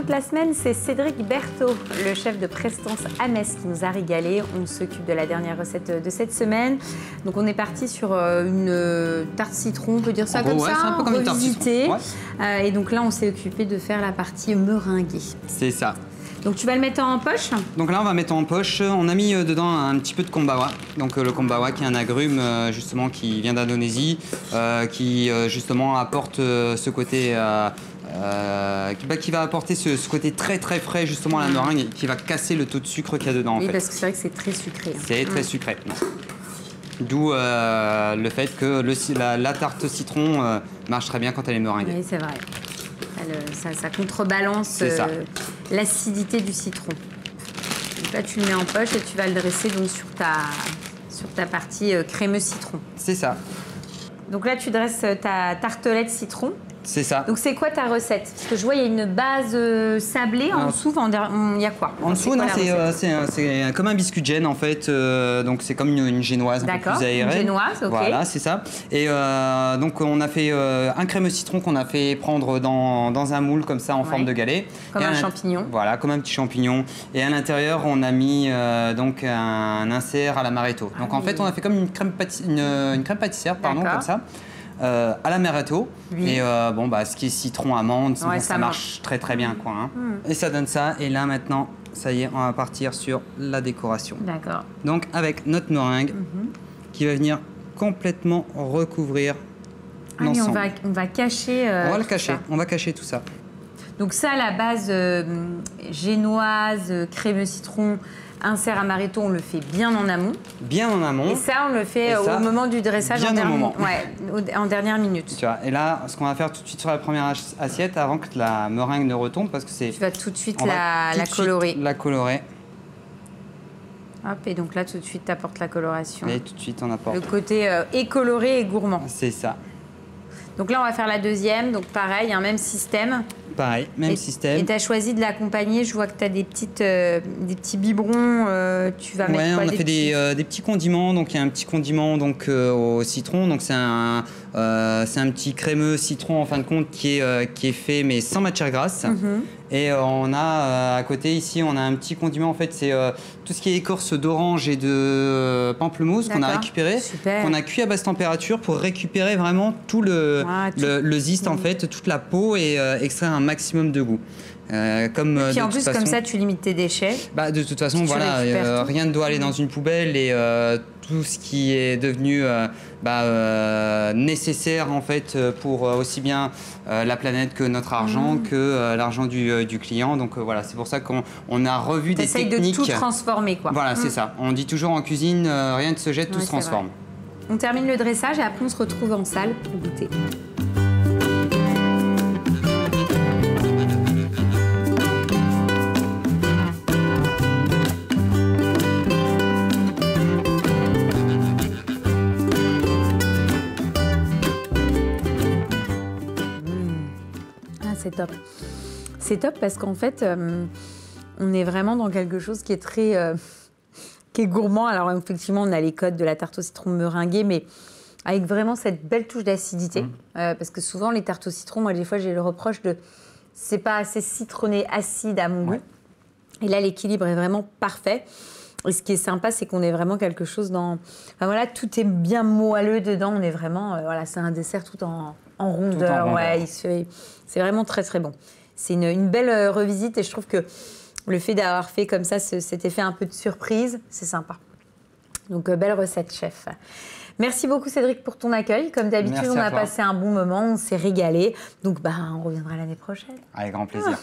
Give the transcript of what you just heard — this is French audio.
toute la semaine, c'est Cédric Berthaud, le chef de Prestance à Metz, qui nous a régalé. On s'occupe de la dernière recette de cette semaine. Donc on est parti sur une tarte citron, on peut dire ça comme ça, c'est un peu comme une tarte citron. Et donc là, on s'est occupé de faire la partie meringuée. C'est ça. Donc tu vas le mettre en poche. Donc là on va mettre en poche, on a mis dedans un petit peu de kombawa. Donc le kombawa qui est un agrume justement qui vient d'Indonésie, qui justement apporte ce côté, qui va apporter ce côté très très frais justement à la meringue et qui va casser le taux de sucre qu'il y a dedans. Oui, parce que c'est vrai que c'est très sucré. C'est très sucré. D'où le fait que la tarte citron marche très bien quand elle est meringuée. Oui, c'est vrai. Ça contrebalance l'acidité du citron. Donc là, tu le mets en poche et tu vas le dresser donc, sur ta partie crémeux citron. C'est ça. Donc là, tu dresses ta tartelette citron. C'est ça. Donc c'est quoi ta recette? Parce que je vois, il y a une base sablée. En dessous, il y a quoi? En dessous, c'est comme un biscuit de gêne en fait. Donc c'est comme une génoise un peu plus aérée. Une génoise, ok. Voilà, c'est ça. Et donc on a fait un crémeux citron qu'on a fait prendre dans un moule comme ça en forme de galet. Comme un champignon. Voilà, comme un petit champignon. Et à l'intérieur, on a mis donc un insert à l'amaretto. Donc en fait, on a fait comme une crème pâtissière, pardon, comme ça. À l'amaretto et bon ce qui est citron amande, ça marche très très bien quoi. Hein. Et ça donne ça et là maintenant ça y est on va partir sur la décoration. D'accord. Donc avec notre meringue qui va venir complètement recouvrir l'ensemble. On va cacher. On va le cacher. On va cacher tout ça. Donc ça la base génoise, crémeux citron. Insert amaretto, on le fait bien en amont. Bien en amont. Et ça, on le fait au moment du dressage, en dernière minute. Tu vois, et là, ce qu'on va faire tout de suite sur la première assiette, avant que la meringue ne retombe, parce que c'est... Tu vas tout de suite la colorer. La colorer. Hop, et donc là, tout de suite, tu apportes la coloration. Et tout de suite, on apporte. Le côté coloré et gourmand. C'est ça. Donc là, on va faire la deuxième. Donc pareil, un même système. Pareil, même système. Et tu as choisi de l'accompagner. Je vois que tu as des petits biberons. Tu vas mettre quoi, on a fait des petits condiments. Donc il y a un petit condiment donc, au citron. Donc c'est un petit crémeux citron en fin de compte qui est fait mais sans matière grasse. Et on a à côté ici, on a un petit condiment. En fait, c'est tout ce qui est écorce d'orange et de pamplemousse qu'on a récupéré, qu'on a cuit à basse température pour récupérer vraiment tout le zeste en fait, toute la peau et extraire un maximum de goût. Et puis en plus, comme ça, tu limites tes déchets. De toute façon, voilà, rien ne doit aller dans une poubelle et tout ce qui est devenu nécessaire en fait pour aussi bien la planète que notre argent, que l'argent du client. Donc voilà, c'est pour ça qu'on a revu des techniques. De tout transformer quoi. Voilà, c'est ça. On dit toujours en cuisine, rien ne se jette, tout se transforme. On termine le dressage et après on se retrouve en salle pour goûter. C'est top. C'est top parce qu'en fait, on est vraiment dans quelque chose qui est très qui est gourmand. Alors effectivement, on a les codes de la tarte au citron meringuée, mais avec vraiment cette belle touche d'acidité. Parce que souvent, les tartes au citron, moi, des fois, j'ai le reproche de c'est pas assez citronné, acide à mon goût. Et là, l'équilibre est vraiment parfait. Et ce qui est sympa, c'est qu'on est vraiment quelque chose dans... Enfin, voilà, tout est bien moelleux dedans. On est vraiment... voilà, c'est un dessert tout en rondeur. C'est vraiment très, très bon. C'est une belle revisite et je trouve que le fait d'avoir fait comme ça cet effet un peu de surprise, c'est sympa. Donc, belle recette, chef. Merci beaucoup, Cédric, pour ton accueil. Comme d'habitude, on a passé un bon moment, on s'est régalé. Donc, on reviendra l'année prochaine. Avec grand plaisir.